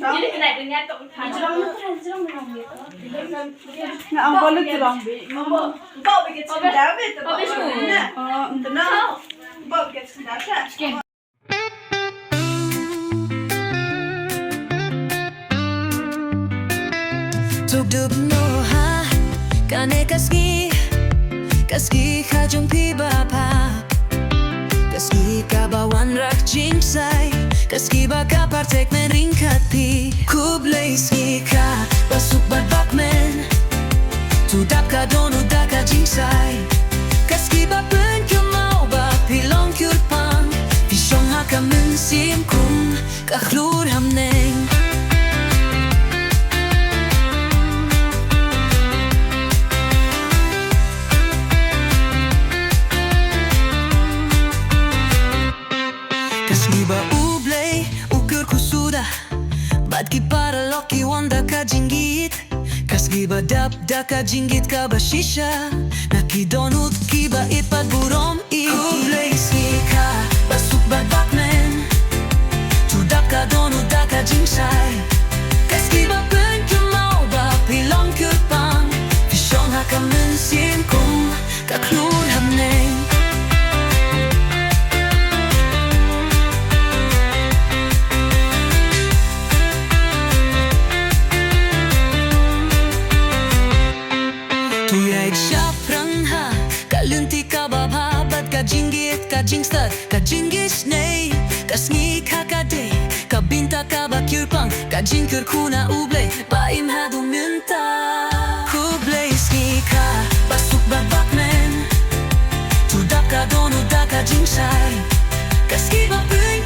Jadi kena dengar tu. Jerang gitu. Nah, ang boleh jerang be. Kau bikin sendal betul. Kau bikin sendal. Tenang. Kau bikin sendal kan? Dub no ha kane kaski hajung pi bapa kaski kabawan rak jingsai kaski baka partek men ringkat pi kublai ski ka basuk babak men tudap ka donu daka jingsai kaski ba pen kemau ba pilong kurpang pisong haka men sim kum kakhlur hamneng Kasgiba ublay, ukur kusuda Bad ki para loki wanda ka jinggit Kasgiba dap daka jinggit ka bashisha Nakidonut ki ba ipat burom i Ublay skika, basuk babak men Tudap ka donut daka jingsay Kasgiba pen kemau ba pilong kurpang Fishong haka mensin kum kaklur hamneng Tuyai siaprang ha Kalunti ka baba Bat ka jinggit ka jingstad Ka jinggis nei Ka sngi ka kade Ka binta ka bakyurpang Ka jingkur kuna ublay Baim hadu minta Kublay sngi ka Basuk babak men Tudap ka donu da ka jingsay Ka ski ba pun